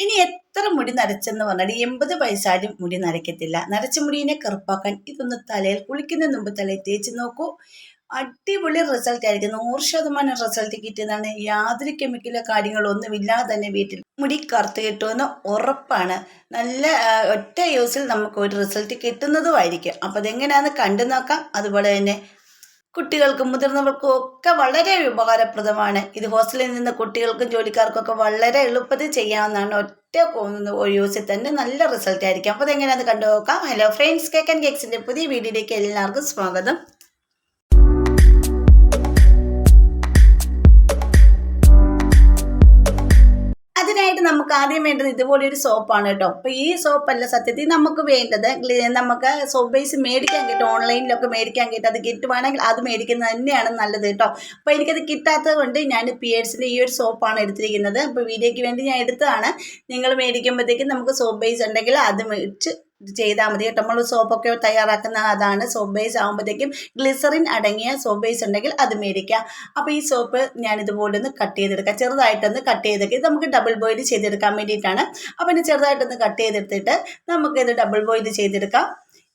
ഇനി എത്ര മുടി നരച്ചെന്ന് പറഞ്ഞാൽ 80 പൈസയും മുടി നരയ്ക്കത്തില്ല. നരച്ച മുടിയെ കറുപ്പാക്കാൻ ഇതൊന്ന് തലയിൽ കുളിക്കുന്നതിന് മുമ്പ് തലയിൽ തേച്ച് നോക്കൂ. അടിപൊളി റിസൾട്ട് ആയിരിക്കും. 100% റിസൾട്ട് കിട്ടിയതാണ്. യാതൊരു കെമിക്കലോ കാര്യങ്ങളോ ഒന്നുമില്ലാതെ തന്നെ വീട്ടിൽ മുടി കറുത്ത് കിട്ടുമെന്ന് ഉറപ്പാണ്. നല്ല ഒറ്റ യൂസിൽ നമുക്ക് ഒരു റിസൾട്ട് കിട്ടുന്നതുമായിരിക്കും. അപ്പോൾ അതെങ്ങനെയാണെന്ന് കണ്ടു നോക്കാം. അതുപോലെ തന്നെ കുട്ടികൾക്കും മുതിർന്നവർക്കും ഒക്കെ വളരെ ഉപകാരപ്രദമാണ്. ഇത് ഹോസ്റ്റലിൽ നിന്ന് കുട്ടികൾക്കും ജോലിക്കാർക്കും ഒക്കെ വളരെ എളുപ്പത്തിൽ ചെയ്യാവുന്നതാണ്. ഒറ്റ യൂസിൽ തന്നെ നല്ല റിസൾട്ട് ആയിരിക്കും. അപ്പോൾ അതെങ്ങനെയാണെന്ന് കണ്ടു നോക്കാം. ഹലോ ഫ്രണ്ട്സ്, കേക്ക് ആൻഡ് കേക്സിൻ്റെ പുതിയ വീഡിയോയിലേക്ക് എല്ലാവർക്കും സ്വാഗതം. അതിനായിട്ട് നമുക്ക് ആദ്യം വേണ്ടത് ഇതുപോലൊരു സോപ്പാണ് കേട്ടോ. അപ്പോൾ ഈ സോപ്പല്ല സത്യത്തിൽ നമുക്ക് വേണ്ടത്. നമുക്ക് സോപ്പ് ബേസ് മേടിക്കാൻ കിട്ടും, ഓൺലൈനിലൊക്കെ മേടിക്കാൻ കിട്ടും. അത് കിട്ടുവാണെങ്കിൽ അത് മേടിക്കുന്നത് തന്നെയാണ് നല്ലത് കേട്ടോ. അപ്പോൾ എനിക്കത് കിട്ടാത്തത് കൊണ്ട് ഞാൻ പിയേഴ്സിൻ്റെ ഈ ഒരു സോപ്പാണ് എടുത്തിരിക്കുന്നത്. അപ്പോൾ വീഡിയോയ്ക്ക് വേണ്ടി ഞാൻ എടുത്തതാണ്. നിങ്ങൾ മേടിക്കുമ്പോഴത്തേക്കും നമുക്ക് സോപ്പ് ബേസ് ഉണ്ടെങ്കിൽ അത് മേടിച്ച് ചെയ്താൽ മതി കേട്ടോ. നമ്മൾ സോപ്പൊക്കെ തയ്യാറാക്കുന്ന അതാണ്. സോപ്പ് ബേസ് ആകുമ്പോഴത്തേക്കും ഗ്ലിസറിൻ അടങ്ങിയ സോപ്പ് ബേസ് ഉണ്ടെങ്കിൽ അത് മേടിക്കാം. അപ്പോൾ ഈ സോപ്പ് ഞാൻ ഇതുപോലെ ഒന്ന് കട്ട് ചെയ്തെടുക്കാം. ചെറുതായിട്ടൊന്ന് കട്ട് ചെയ്തെടുക്കുക. ഇത് നമുക്ക് ഡബിൾ ബോയിൽ ചെയ്തെടുക്കാൻ വേണ്ടിയിട്ടാണ്. അപ്പോൾ ഇനി ചെറുതായിട്ടൊന്ന് കട്ട് ചെയ്തെടുത്തിട്ട് നമുക്കിത് ഡബിൾ ബോയിൽ ചെയ്തെടുക്കാം.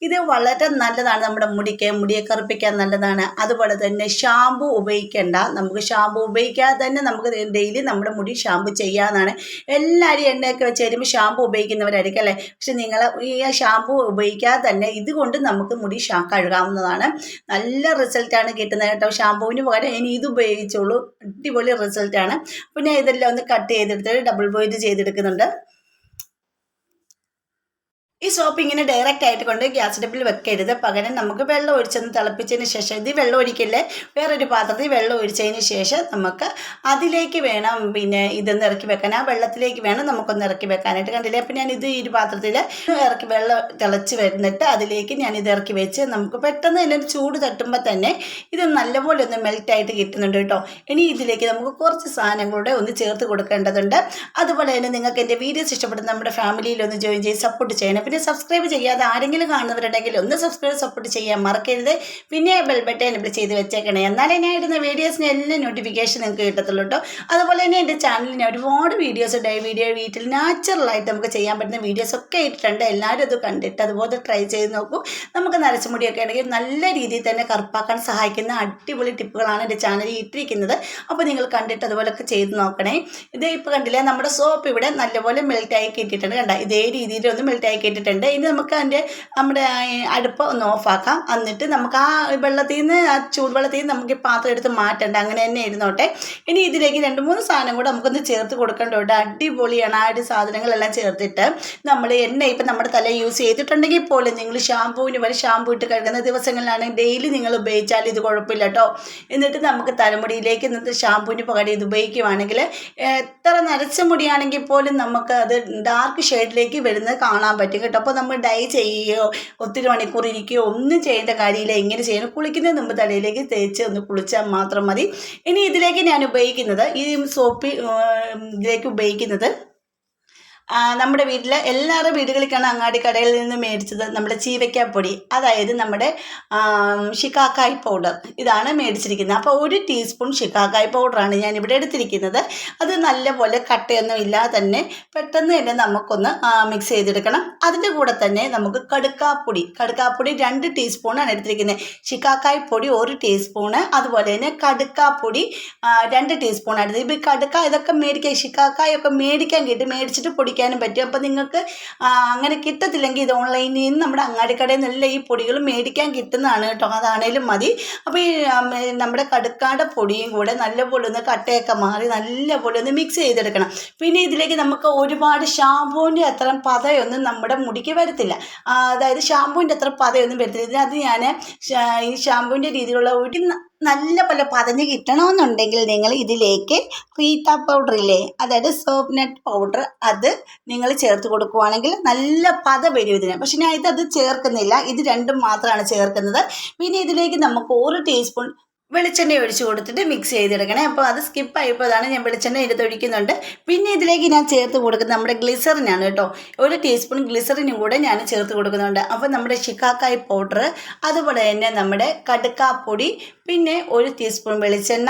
ഇത് വളരെ നല്ലതാണ്. നമ്മുടെ മുടിയെ കറുപ്പിക്കാൻ നല്ലതാണ്. അതുപോലെ തന്നെ ഷാമ്പു ഉപയോഗിക്കേണ്ട. നമുക്ക് ഷാമ്പു ഉപയോഗിക്കാതെ തന്നെ നമുക്ക് ഡെയിലി നമ്മുടെ മുടി ഷാമ്പു ചെയ്യാവുന്നതാണ്. എല്ലാവരും എണ്ണയൊക്കെ വെച്ച് കഴിയുമ്പോൾ ഷാമ്പു ഉപയോഗിക്കുന്നവരായിരിക്കും അല്ലേ. പക്ഷെ നിങ്ങൾ ഈ ഷാമ്പു ഉപയോഗിക്കാതെ തന്നെ ഇതുകൊണ്ട് നമുക്ക് മുടി കഴുകാവുന്നതാണ്. നല്ല റിസൾട്ടാണ് കിട്ടുന്നത് കേട്ടോ. ഷാമ്പുവിന് പകരം ഇനി ഇത് ഉപയോഗിച്ചോളൂ. അടിപൊളി റിസൾട്ടാണ്. അപ്പോൾ ഞാൻ ഇതെല്ലാം ഒന്ന് കട്ട് ചെയ്തെടുത്തിട്ട് ഡബിൾ ബോയിൽ ചെയ്തെടുക്കുന്നുണ്ട്. ഈ സോപ്പ് ഇങ്ങനെ ഡയറക്റ്റ് ആയിട്ട് കൊണ്ട് ഗ്യാസ് അടുപ്പിൽ വെക്കരുത്. പകരം നമുക്ക് വെള്ളം ഒഴിച്ചൊന്ന് തിളപ്പിച്ചതിന് ശേഷം, ഇത് വെള്ളം ഒഴിക്കില്ലേ, വേറൊരു പാത്രത്തിൽ വെള്ളം ഒഴിച്ചതിന് ശേഷം നമുക്ക് അതിലേക്ക് വേണം ഇതൊന്ന് ഇറക്കി വെക്കാൻ. ആ വെള്ളത്തിലേക്ക് വേണം നമുക്കൊന്ന് ഇറക്കി വെക്കാനായിട്ട്. കണ്ടില്ലേ. അപ്പം ഞാൻ ഇത് ഈ ഒരു പാത്രത്തിൽ ഇറക്കി വെള്ളം തിളച്ച് വരുന്നിട്ട് അതിലേക്ക് ഞാൻ ഇത് ഇറക്കി വെച്ച് നമുക്ക് പെട്ടെന്ന് തന്നെ ചൂട് തട്ടുമ്പോൾ തന്നെ ഇത് നല്ലപോലെ ഒന്ന് മെൽറ്റായിട്ട് കിട്ടുന്നുണ്ട് കേട്ടോ. ഇനി ഇതിലേക്ക് നമുക്ക് കുറച്ച് സാധനങ്ങളുടെ ഒന്ന് ചേർത്ത് കൊടുക്കേണ്ടതുണ്ട്. അതുപോലെ തന്നെ നിങ്ങൾക്ക് എൻ്റെ വീഡിയോസ് ഇഷ്ടപ്പെടുന്ന നമ്മുടെ ഫാമിലിയിൽ ഒന്ന് ജോയിൻ ചെയ്ത് സപ്പോർട്ട് ചെയ്യണം. പിന്നെ സബ്സ്ക്രൈബ് ചെയ്യാതെ ആരെങ്കിലും കാണുന്നവരുണ്ടെങ്കിൽ ഒന്ന് സപ്പോർട്ട് ചെയ്യാൻ മറക്കരുത്. പിന്നെ ബെൽ ബട്ടൺ എനേബിൾ ചെയ്ത് വെച്ചേക്കണേ. എന്നാലേ ഞാൻ ഇടുന്ന വീഡിയോസിന് എല്ലാം നോട്ടിഫിക്കേഷൻ നിങ്ങൾക്ക് കിട്ടത്തുള്ളൂ കേട്ടോ. അതുപോലെ തന്നെ എൻ്റെ ചാനലിൽ ഒരുപാട് വീഡിയോസ് വീട്ടിൽ നാച്ചുറലായിട്ട് നമുക്ക് ചെയ്യാൻ പറ്റുന്ന വീഡിയോസ് ഒക്കെ ഇട്ടിട്ടുണ്ട്. എല്ലാവരും അത് കണ്ടിട്ട് അതുപോലെ ട്രൈ ചെയ്ത് നോക്കൂ. നമുക്ക് നരച്ച മുടിയൊക്കെ ആണെങ്കിൽ നല്ല രീതിയിൽ തന്നെ കറുപ്പാക്കാൻ സഹായിക്കുന്ന അടിപൊളി ടിപ്പുകളാണ് എൻ്റെ ചാനലിൽ ഇട്ടിരിക്കുന്നത്. അപ്പോൾ നിങ്ങൾ കണ്ടിട്ട് അതുപോലൊക്കെ ചെയ്ത് നോക്കണേ. ഇതേ ഇപ്പോൾ കണ്ടില്ലേ, നമ്മുടെ സോപ്പ് ഇവിടെ നല്ലപോലെ മെൽറ്റായി കിട്ടിയിട്ടുണ്ട്. കണ്ട ഇതേ രീതിയിലൊന്ന് മെൽറ്റായി കിട്ടിയിട്ടുണ്ട്. ഇനി നമുക്ക് നമ്മുടെ അടുപ്പ് ഒന്ന് ഓഫാക്കാം. എന്നിട്ട് നമുക്ക് ആ വെള്ളത്തിൽ നിന്ന്, ആ ചൂടുവെള്ളത്തിൽ നിന്ന് നമുക്ക് ഈ പാത്രം എടുത്ത് മാറ്റണ്ട, അങ്ങനെ തന്നെ ഇരുന്നോട്ടെ. ഇനി ഇതിലേക്ക് 2-3 സാധനം കൂടെ നമുക്കൊന്ന് ചേർത്ത് കൊടുക്കേണ്ടതുണ്ട്. അടിപൊളിയാണ്. ആ ഒരു സാധനങ്ങളെല്ലാം ചേർത്തിട്ട് നമ്മൾ എണ്ണ ഇപ്പം നമ്മുടെ തല യൂസ് ചെയ്തിട്ടുണ്ടെങ്കിൽ പോലും നിങ്ങൾ ഷാമ്പൂവിന് വരെ ഷാമ്പൂ ഇട്ട് കഴുകുന്ന ദിവസങ്ങളിലാണെങ്കിൽ ഡെയിലി നിങ്ങൾ ഉപയോഗിച്ചാൽ ഇത് കുഴപ്പമില്ല കേട്ടോ. എന്നിട്ട് നമുക്ക് തലമുടിയിലേക്ക് എന്നിട്ട് ഷാമ്പൂവിന് പകരം ഇത് ഉപയോഗിക്കുവാണെങ്കിൽ എത്ര നരച്ച മുടിയാണെങ്കിൽ പോലും നമുക്ക് അത് ഡാർക്ക് ഷെയ്ഡിലേക്ക് വരുന്നത് കാണാൻ പറ്റും കേട്ടോ. അപ്പോൾ നമ്മൾ ഡൈ ചെയ്യുകയോ ഒത്തിരി മണിക്കൂർ ഇരിക്കുകയോ ഒന്നും ചെയ്യേണ്ട കാര്യമില്ല. എങ്ങനെ ചെയ്യണം, കുളിക്കുന്നതിന് മുമ്പ് തലയിലേക്ക് തേച്ച് ഒന്ന് കുളിച്ചാൽ മാത്രം മതി. ഇനി ഇതിലേക്ക് ഞാൻ ഉപയോഗിക്കുന്നത്, ഈ സോപ്പ് ഇതിലേക്ക് ഉപയോഗിക്കുന്നത് നമ്മുടെ വീട്ടിൽ എല്ലാവരുടെ വീടുകളിലേക്കാണ് അങ്ങാടി കടയിൽ നിന്ന് മേടിച്ചത് നമ്മുടെ ചീവയ്ക്കാപ്പൊടി, അതായത് നമ്മുടെ ഷിക്കാക്കായ് പൗഡർ, ഇതാണ് മേടിച്ചിരിക്കുന്നത്. അപ്പോൾ 1 ടീസ്പൂൺ ഷിക്കാക്കായ് പൗഡറാണ് ഞാനിവിടെ എടുത്തിരിക്കുന്നത്. അത് നല്ലപോലെ കട്ടയൊന്നും ഇല്ലാതെ തന്നെ പെട്ടെന്ന് തന്നെ നമുക്കൊന്ന് മിക്സ് ചെയ്തെടുക്കണം. അതിൻ്റെ കൂടെ തന്നെ നമുക്ക് കടുക്കാപ്പൊടി 2 ടീസ്പൂണാണ് എടുത്തിരിക്കുന്നത്. ഷിക്കാക്കായ് പൊടി 1 ടീസ്പൂണ്, അതുപോലെ തന്നെ കടുക്കാപ്പൊടി 2 ടീസ്പൂൺ എടുത്തത്. ഇപ്പോൾ ഇതൊക്കെ മേടിക്കാൻ, ഷിക്കാക്കായൊക്കെ മേടിക്കാൻ കിട്ടും, മേടിച്ചിട്ട് പൊടിക്കാനും പറ്റും. അപ്പോൾ നിങ്ങൾക്ക് അങ്ങനെ കിട്ടത്തില്ലെങ്കിൽ ഇത് ഓൺലൈനിൽ നിന്ന് നമ്മുടെ അങ്ങാടിക്കടയിൽ നിന്നല്ല ഈ പൊടികൾ മേടിക്കാൻ കിട്ടുന്നതാണ് കേട്ടോ. അതാണേലും മതി. അപ്പോൾ ഈ നമ്മുടെ കടുക്കാടെ പൊടിയും കൂടെ നല്ലപോലെ ഒന്ന് കട്ടയൊക്കെ മാറി നല്ലപോലെ ഒന്ന് മിക്സ് ചെയ്തെടുക്കണം. പിന്നെ ഇതിലേക്ക് നമുക്ക് ഒരുപാട് ഷാമ്പൂവിൻ്റെ അത്ര പതയൊന്നും നമ്മുടെ മുടിക്ക് വരത്തില്ല. അതായത് ഷാമ്പൂവിൻ്റെ അത്ര പതയൊന്നും വരത്തില്ല. ഇതിനകത്ത് ഞാൻ ഈ ഷാമ്പൂവിൻ്റെ രീതിയിലുള്ള ഒരു നല്ല പോലെ പതഞ്ഞ് കിട്ടണമെന്നുണ്ടെങ്കിൽ നിങ്ങൾ ഇതിലേക്ക് റീത്ത പൗഡറില്ലേ, അതായത് സോപ്പ് നട്ട് പൗഡർ, അത് നിങ്ങൾ ചേർത്ത് കൊടുക്കുവാണെങ്കിൽ നല്ല പത വരും ഇതിന്. പക്ഷെ ഞാൻ ഇത് ചേർക്കുന്നില്ല. ഇത് രണ്ടും മാത്രമാണ് ചേർക്കുന്നത്. പിന്നെ ഇതിലേക്ക് നമുക്ക് 1 ടീസ്പൂൺ വെളിച്ചെണ്ണ ഒഴിച്ച് കൊടുത്തിട്ട് മിക്സ് ചെയ്തെടുക്കണേ. അപ്പോൾ അത് സ്കിപ്പായപ്പോൾ അതാണ് ഞാൻ വെളിച്ചെണ്ണ എടുത്ത് ഒഴിക്കുന്നുണ്ട്. പിന്നെ ഇതിലേക്ക് ഞാൻ ചേർത്ത് കൊടുക്കുന്നത് നമ്മുടെ ഗ്ലിസറിനാണ് കേട്ടോ. 1 ടീസ്പൂൺ ഗ്ലിസറിനും കൂടെ ഞാൻ ചേർത്ത് കൊടുക്കുന്നുണ്ട്. അപ്പോൾ നമ്മുടെ ഷിക്കാക്കായ് പൗഡർ, അതുപോലെ തന്നെ നമ്മുടെ കടുക്കാപ്പൊടി, പിന്നെ 1 ടീസ്പൂൺ വെളിച്ചെണ്ണ,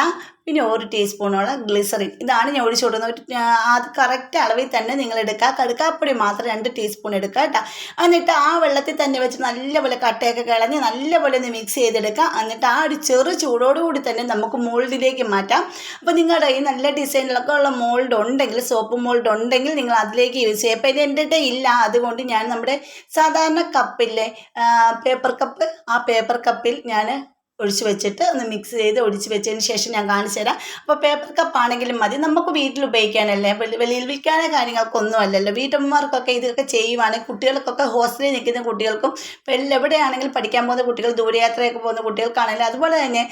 പിന്നെ 1 ടീസ്പൂണോളം ഗ്ലിസറിൻ. ഇതാണ് ഞാൻ ഒഴിച്ചു കൊടുക്കുന്നത്. അത് കറക്റ്റ് അളവിൽ തന്നെ നിങ്ങൾ എടുക്കുക. കടുക്കാപ്പൊടി മാത്രം 2 ടീസ്പൂൺ എടുക്കുക കേട്ടോ. എന്നിട്ട് ആ വെള്ളത്തിൽ തന്നെ വെച്ച് നല്ലപോലെ കട്ടയൊക്കെ കളഞ്ഞ് നല്ലപോലെ ഒന്ന് മിക്സ് ചെയ്തെടുക്കുക. എന്നിട്ട് ആ ഒരു ചെറു ചൂടോടുകൂടി തന്നെ നമുക്ക് മോൾഡിലേക്ക് മാറ്റാം. അപ്പോൾ നിങ്ങളുടെ ഈ നല്ല ഡിസൈനിലൊക്കെ ഉള്ള മോൾഡ് ഉണ്ടെങ്കിൽ, സോപ്പ് മോൾഡ് ഉണ്ടെങ്കിൽ നിങ്ങൾ അതിലേക്ക് യൂസ് ചെയ്യുക. അപ്പോൾ ഇത് എൻ്റെ ഇല്ല, അതുകൊണ്ട് ഞാൻ നമ്മുടെ സാധാരണ കപ്പില്ലേ, പേപ്പർ കപ്പ്, ആ പേപ്പർ കപ്പിൽ ഞാൻ ഒഴിച്ച് വെച്ചിട്ട് ഒന്ന് മിക്സ് ചെയ്ത് ഒഴിച്ച് വെച്ചതിന് ശേഷം ഞാൻ കാണിച്ചു തരാം. അപ്പോൾ പേപ്പർ കപ്പാണെങ്കിലും മതി, നമുക്ക് വീട്ടിൽ ഉപയോഗിക്കാനല്ലേ, വെളിയിൽ വിൽക്കാനോ കാര്യങ്ങൾക്കൊന്നും അല്ലല്ലോ. വീട്ടമ്മമാർക്കൊക്കെ ഇതൊക്കെ ചെയ്യുവാണെങ്കിൽ കുട്ടികൾക്കൊക്കെ ഹോസ്റ്റലിൽ നിൽക്കുന്ന കുട്ടികൾക്കും എവിടെയാണെങ്കിലും പഠിക്കാൻ പോകുന്ന കുട്ടികൾ, ദൂരയാത്രയൊക്കെ പോകുന്ന കുട്ടികൾക്കാണെങ്കിലും അതുപോലെ തന്നെ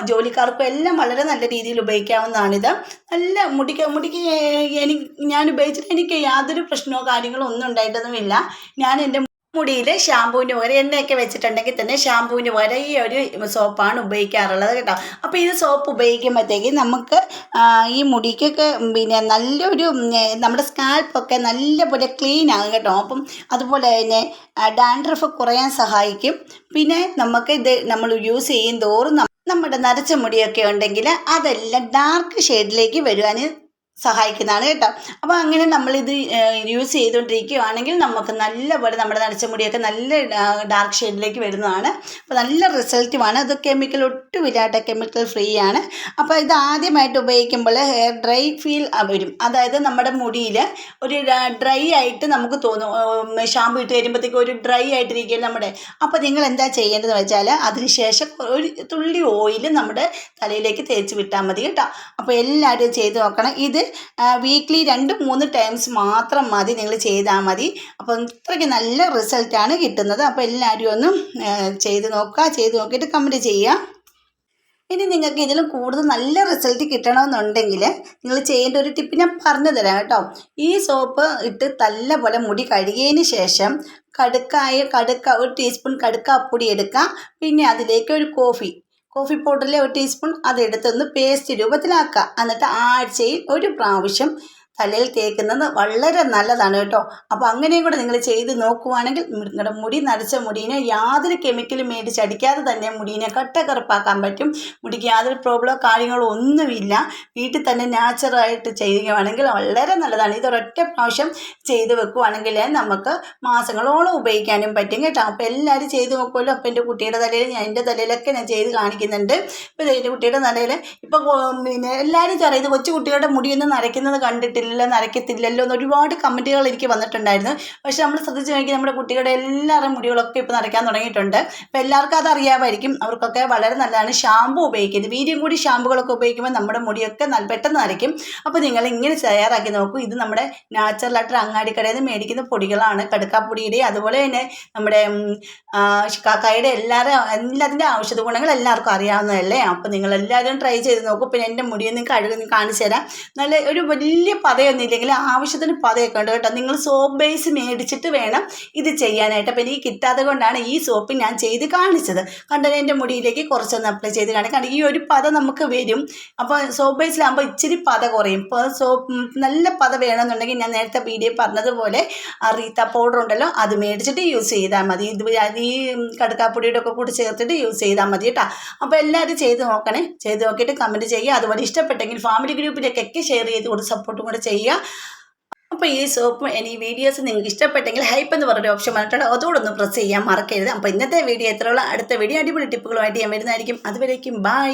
ജോലിക്കാർക്കും എല്ലാം വളരെ നല്ല രീതിയിൽ ഉപയോഗിക്കാവുന്നതാണിത്. നല്ല മുടിക്ക് ഞാൻ ഉപയോഗിച്ചിട്ട് എനിക്ക് യാതൊരു പ്രശ്നമോ കാര്യങ്ങളോ ഒന്നും ഉണ്ടായിട്ടൊന്നുമില്ല. ഞാൻ എൻ്റെ മുടിയിൽ ഷാമ്പൂവിന് പകരം എണ്ണയൊക്കെ വെച്ചിട്ടുണ്ടെങ്കിൽ തന്നെ ഷാമ്പൂവിന് പകരം ഈ ഒരു സോപ്പാണ് ഉപയോഗിക്കാറുള്ളത് കേട്ടോ. അപ്പോൾ ഇത് സോപ്പ് ഉപയോഗിക്കുമ്പോഴത്തേക്ക് നമുക്ക് ഈ മുടിക്കൊക്കെ പിന്നെ നല്ലൊരു നമ്മുടെ സ്കാൽപ്പൊക്കെ നല്ലപോലെ ക്ലീൻ ആകും കേട്ടോ. അപ്പം അതുപോലെ തന്നെ ഡാൻഡ്രഫ് കുറയാൻ സഹായിക്കും. പിന്നെ നമുക്ക് ഇത് നമ്മൾ യൂസ് ചെയ്യും തോറും നമ്മുടെ നരച്ച മുടിയൊക്കെ ഉണ്ടെങ്കിൽ അതെല്ലാം ഡാർക്ക് ഷെയ്ഡിലേക്ക് വരുവാൻ സഹായിക്കുന്നതാണ് കേട്ടോ. അപ്പോൾ അങ്ങനെ നമ്മളിത് യൂസ് ചെയ്തുകൊണ്ടിരിക്കുകയാണെങ്കിൽ നമുക്ക് നല്ലപോലെ നമ്മുടെ നരച്ച മുടിയൊക്കെ നല്ല ഡാർക്ക് ഷെയ്ഡിലേക്ക് വരുന്നതാണ്. അപ്പോൾ നല്ല റിസൾട്ടുമാണ്. അത് കെമിക്കൽ ഒട്ടുമില്ലാത്ത കെമിക്കൽ ഫ്രീ ആണ്. അപ്പോൾ ഇത് ആദ്യമായിട്ട് ഉപയോഗിക്കുമ്പോൾ ഹെയർ ഡ്രൈ ഫീൽ വരും. അതായത് നമ്മുടെ മുടിയിൽ ഒരു ഡ്രൈ ആയിട്ട് നമുക്ക് തോന്നും. ഷാമ്പു ഇട്ട് വരുമ്പോഴത്തേക്കും ഒരു ഡ്രൈ ആയിട്ടിരിക്കും നമ്മുടെ. അപ്പോൾ നിങ്ങൾ എന്താ ചെയ്യേണ്ടതെന്ന് വെച്ചാൽ അതിനുശേഷം ഒരു തുള്ളി ഓയിൽ നമ്മുടെ തലയിലേക്ക് തേച്ച് വിട്ടാൽ മതി കേട്ടോ. അപ്പോൾ എല്ലാവരും ചെയ്ത് നോക്കണം. ഇത് വീക്ക്ലി 2-3 ടൈംസ് മാത്രം മതി, നിങ്ങൾ ചെയ്താൽ മതി. അപ്പം ഇത്രയ്ക്ക് നല്ല റിസൾട്ടാണ് കിട്ടുന്നത്. അപ്പോൾ എല്ലാവരും ഒന്ന് ചെയ്ത് നോക്കുക. ചെയ്ത് നോക്കിയിട്ട് കമൻറ്റ് ചെയ്യുക. ഇനി നിങ്ങൾക്ക് ഇതിലും കൂടുതൽ നല്ല റിസൾട്ട് കിട്ടണമെന്നുണ്ടെങ്കിൽ നിങ്ങൾ ചെയ്യേണ്ട ഒരു ടിപ്പ് ഞാൻ പറഞ്ഞു തരാം കേട്ടോ. ഈ സോപ്പ് ഇട്ട് നല്ലപോലെ മുടി കഴുകിയതിന് ശേഷം കടുക്ക 1 ടീസ്പൂൺ കടുക്കാപ്പൊടി എടുക്കുക. പിന്നെ അതിലേക്ക് ഒരു കോഫി പൗഡറിലെ 1 ടീസ്പൂൺ അതെടുത്തൊന്ന് പേസ്റ്റ് രൂപത്തിലാക്കുക. എന്നിട്ട് ആഴ്ചയിൽ 1 പ്രാവശ്യം തലയിൽ തേക്കുന്നത് വളരെ നല്ലതാണ് കേട്ടോ. അപ്പോൾ അങ്ങനെയും കൂടെ നിങ്ങൾ ചെയ്ത് നോക്കുവാണെങ്കിൽ നിങ്ങളുടെ മുടി നരച്ച മുടീനെ യാതൊരു കെമിക്കലും മേടിച്ചടിക്കാതെ തന്നെ മുടീനെ കറുപ്പാക്കാൻ പറ്റും. മുടിക്ക് യാതൊരു പ്രോബ്ലമോ കാര്യങ്ങളോ ഒന്നുമില്ല. വീട്ടിൽ തന്നെ നാച്ചുറലായിട്ട് ചെയ്യുകയാണെങ്കിൽ വളരെ നല്ലതാണ്. ഇതൊരൊറ്റ പ്രാവശ്യം ചെയ്ത് വെക്കുവാണെങ്കിൽ നമുക്ക് മാസങ്ങളോളം ഉപയോഗിക്കാനും പറ്റും കേട്ടോ. അപ്പോൾ എല്ലാവരും ചെയ്ത് നോക്കുമല്ലോ. അപ്പോൾ എൻ്റെ കുട്ടിയുടെ തലയിൽ എൻ്റെ തലയിലൊക്കെ ഞാൻ ചെയ്ത് കാണിക്കുന്നുണ്ട്. ഇപ്പോൾ എൻ്റെ കുട്ടിയുടെ തലയിൽ ഇപ്പോൾ പിന്നെ എല്ലാവരും പറയുന്നത് കൊച്ചു കുട്ടികളുടെ മുടിയൊന്നും നരയ്ക്കുന്നത് കണ്ടിട്ടില്ല, നരയ്ക്കത്തില്ലല്ലോ എന്ന് ഒരുപാട് കമൻറ്റുകൾ എനിക്ക് വന്നിട്ടുണ്ടായിരുന്നു. പക്ഷെ നമ്മൾ ശ്രദ്ധിച്ച് നോക്കി നമ്മുടെ കുട്ടികളുടെ എല്ലാവരും മുടികളൊക്കെ ഇപ്പോൾ നരയ്ക്കാൻ തുടങ്ങിയിട്ടുണ്ട്. അപ്പോൾ എല്ലാവർക്കും അത് അറിയാമായിരിക്കും. അവർക്കൊക്കെ വളരെ നല്ലതാണ് ഷാമ്പു ഉപയോഗിക്കുന്നത്. വീര്യം കൂടി ഷാമ്പുകളൊക്കെ ഉപയോഗിക്കുമ്പോൾ നമ്മുടെ മുടിയൊക്കെ പെട്ടെന്ന് നരയ്ക്കും. അപ്പോൾ നിങ്ങൾ ഇങ്ങനെ തയ്യാറാക്കി നോക്കൂ. ഇത് നമ്മുടെ നാച്ചുറലായിട്ട് അങ്ങാടിക്കടയിൽ നിന്ന് മേടിക്കുന്ന പൊടികളാണ്. കടുക്കാപ്പൊടിയുടെ അതുപോലെ തന്നെ നമ്മുടെ കാക്കായുടെ എല്ലാത്തിൻ്റെ ഔഷധ ഗുണങ്ങൾ എല്ലാവർക്കും അറിയാവുന്നതല്ലേ. അപ്പോൾ നിങ്ങളെല്ലാവരും ട്രൈ ചെയ്ത് നോക്കൂ. പിന്നെ എൻ്റെ മുടിയൊന്നും കഴുകി കാണിച്ചു തരാം. നല്ല ഒരു വലിയ പതയൊന്നും ഇല്ലെങ്കിൽ ആവശ്യത്തിന് പതയൊക്കെ ഉണ്ട് കേട്ടോ. നിങ്ങൾ സോപ്പ് ബേസ് മേടിച്ചിട്ട് വേണം ഇത് ചെയ്യാനായിട്ട്. അപ്പോൾ എനിക്ക് കിട്ടാതെ കൊണ്ടാണ് ഈ സോപ്പ് ഞാൻ ചെയ്ത് കാണിച്ചത്. കണ്ടത് എൻ്റെ മുടിയിലേക്ക് കുറച്ചൊന്ന് അപ്ലൈ ചെയ്ത് കാണിക്കാം. ഈ ഒരു പത നമുക്ക് വരും. അപ്പോൾ സോപ്പ് ബേസിലാകുമ്പോൾ ഇച്ചിരി പത കുറയും. ഇപ്പോൾ സോപ്പ് നല്ല പത വേണമെന്നുണ്ടെങ്കിൽ ഞാൻ നേരത്തെ വീഡിയോ പറഞ്ഞതുപോലെ റീത്ത പൗഡർ ഉണ്ടല്ലോ, അത് മേടിച്ചിട്ട് യൂസ് ചെയ്താൽ മതി. ഈ കടുക്കാപ്പൊടിയുടെ ഒക്കെ കൂടി ചേർത്തിട്ട് യൂസ് ചെയ്താൽ മതി കേട്ടോ. അപ്പോൾ എല്ലാവരും ചെയ്ത് നോക്കണേ. ചെയ്ത് നോക്കിയിട്ട് കമൻറ്റ് ചെയ്യുക. അതുപോലെ ഇഷ്ടപ്പെട്ടെങ്കിൽ ഫാമിലി ഗ്രൂപ്പിലേക്കൊക്കെ ഷെയർ ചെയ്ത് കൊടുത്ത് സപ്പോർട്ടും കൂടെ ചെയ്യുക. അപ്പോൾ ഈ സോപ്പ് ഈ വീഡിയോസ് നിങ്ങൾക്ക് ഇഷ്ടപ്പെട്ടെങ്കിൽ ഹൈപ്പ് എന്ന് പറഞ്ഞൊരു ഓപ്ഷൻ വന്നിട്ടുണ്ട്, അതോടൊന്ന് പ്രസ് ചെയ്യാൻ മറക്കരുത്. അപ്പോൾ ഇന്നത്തെ വീഡിയോ എത്രയുള്ള അടുത്ത വീഡിയോ അടിപൊളി ടിപ്പുകളുമായിട്ട് ഞാൻ വരുന്നതായിരിക്കും. അതുവരേക്കും ബൈ.